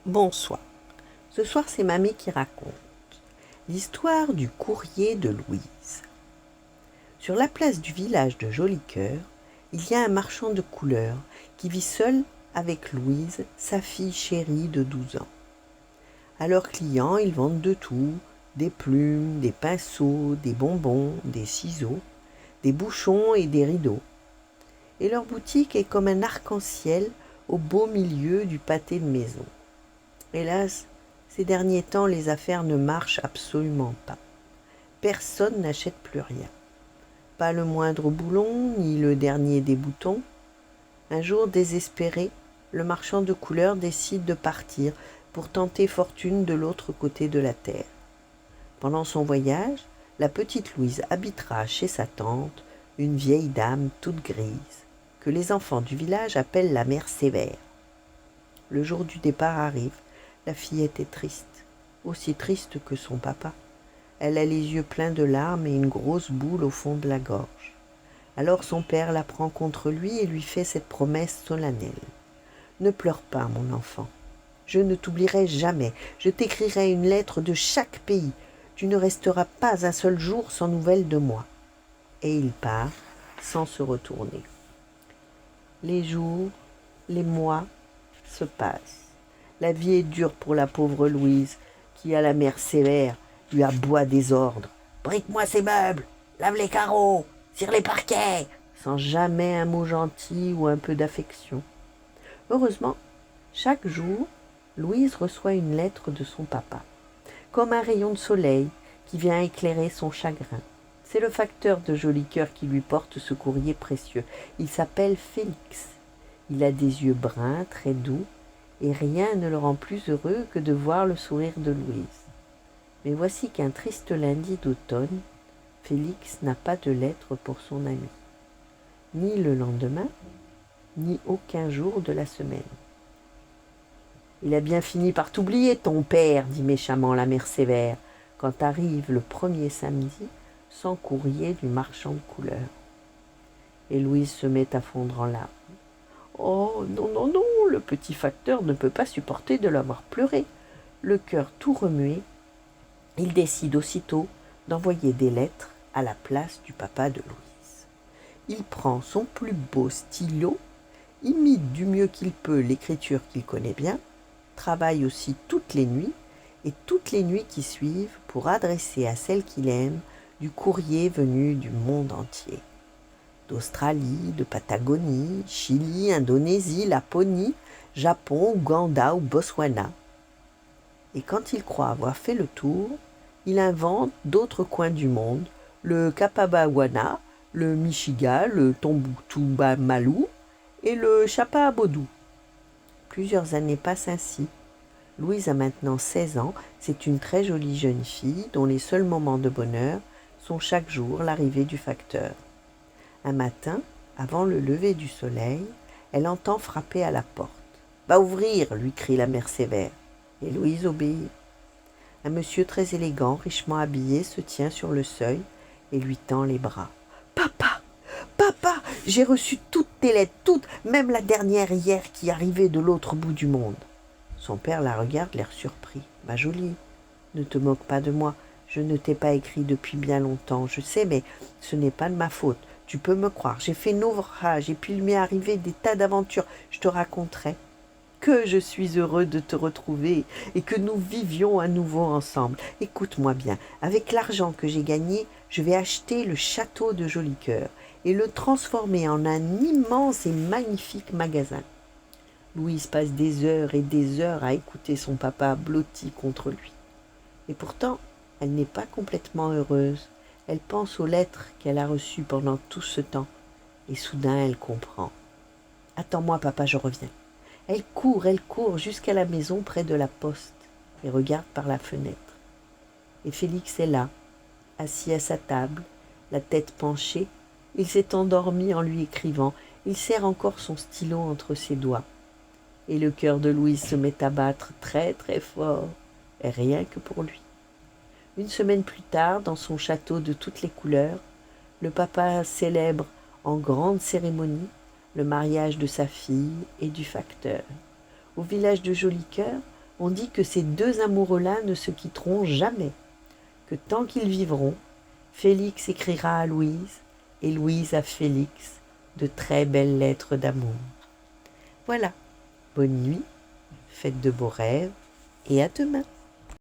Bonsoir. Ce soir, c'est Mamie qui raconte l'histoire du courrier de Louise. Sur la place du village de Jolicoeur, il y a un marchand de couleurs qui vit seul avec Louise, sa fille chérie de 12 ans. À leurs clients, ils vendent de tout, des plumes, des pinceaux, des bonbons, des ciseaux, des bouchons et des rideaux. Et leur boutique est comme un arc-en-ciel au beau milieu du pâté de maison. Hélas, ces derniers temps, les affaires ne marchent absolument pas. Personne n'achète plus rien. Pas le moindre boulon, ni le dernier des boutons. Un jour, désespéré, le marchand de couleurs décide de partir pour tenter fortune de l'autre côté de la terre. Pendant son voyage, la petite Louise habitera chez sa tante, une vieille dame toute grise, que les enfants du village appellent la mère Sévère. Le jour du départ arrive. La fille était triste, aussi triste que son papa. Elle a les yeux pleins de larmes et une grosse boule au fond de la gorge. Alors son père la prend contre lui et lui fait cette promesse solennelle. « Ne pleure pas, mon enfant. Je ne t'oublierai jamais. Je t'écrirai une lettre de chaque pays. Tu ne resteras pas un seul jour sans nouvelles de moi. » Et il part sans se retourner. Les jours, les mois se passent. La vie est dure pour la pauvre Louise, qui, à la mère Sévère, lui aboie des ordres. « Brique-moi ces meubles, lave les carreaux, cire les parquets !» sans jamais un mot gentil ou un peu d'affection. Heureusement, chaque jour, Louise reçoit une lettre de son papa, comme un rayon de soleil qui vient éclairer son chagrin. C'est le facteur de Jolicoeur qui lui porte ce courrier précieux. Il s'appelle Félix. Il a des yeux bruns, très doux, et rien ne le rend plus heureux que de voir le sourire de Louise. Mais voici qu'un triste lundi d'automne, Félix n'a pas de lettre pour son ami, ni le lendemain, ni aucun jour de la semaine. « Il a bien fini par t'oublier, ton père, dit méchamment la mère Sévère, quand arrive le premier samedi sans courrier du marchand de couleurs. Et Louise se met à fondre en larmes. « Oh, non, non, non, le petit facteur ne peut pas supporter de l'avoir pleuré. » Le cœur tout remué, il décide aussitôt d'envoyer des lettres à la place du papa de Louise. Il prend son plus beau stylo, imite du mieux qu'il peut l'écriture qu'il connaît bien, travaille aussi toutes les nuits qui suivent pour adresser à celle qu'il aime du courrier venu du monde entier. D'Australie, de Patagonie, Chili, Indonésie, Laponie, Japon, Ouganda ou Botswana. Et quand il croit avoir fait le tour, il invente d'autres coins du monde, le Kapabawana, le Michigan, le Tombouctou-Malou et le Chapabodou. Plusieurs années passent ainsi. Louise a maintenant 16 ans, c'est une très jolie jeune fille dont les seuls moments de bonheur sont chaque jour l'arrivée du facteur. Un matin, avant le lever du soleil, elle entend frapper à la porte. « Va ouvrir !» lui crie la mère Sévère. Et Louise obéit. Un monsieur très élégant, richement habillé, se tient sur le seuil et lui tend les bras. « Papa, papa, j'ai reçu toutes tes lettres, toutes, même la dernière hier qui arrivait de l'autre bout du monde. » Son père la regarde, l'air surpris. « Ma jolie, ne te moque pas de moi. Je ne t'ai pas écrit depuis bien longtemps, je sais, mais ce n'est pas de ma faute. Tu peux me croire, j'ai fait naufrage et puis il m'est arrivé des tas d'aventures. Je te raconterai. Que je suis heureux de te retrouver et que nous vivions à nouveau ensemble. Écoute-moi bien, avec l'argent que j'ai gagné, je vais acheter le château de Jolicoeur et le transformer en un immense et magnifique magasin. » Louise passe des heures et des heures à écouter son papa blotti contre lui. Et pourtant, elle n'est pas complètement heureuse. Elle pense aux lettres qu'elle a reçues pendant tout ce temps. Et soudain, elle comprend. « Attends-moi, papa, je reviens. » Elle court jusqu'à la maison près de la poste et regarde par la fenêtre. Et Félix est là, assis à sa table, la tête penchée. Il s'est endormi en lui écrivant. Il serre encore son stylo entre ses doigts. Et le cœur de Louise se met à battre très très fort, et rien que pour lui. Une semaine plus tard, dans son château de toutes les couleurs, le papa célèbre en grande cérémonie le mariage de sa fille et du facteur. Au village de Jolicoeur, On dit que ces deux amoureux-là ne se quitteront jamais, que tant qu'ils vivront, Félix écrira à Louise et Louise à Félix de très belles lettres d'amour. Voilà, bonne nuit, faites de beaux rêves et à demain.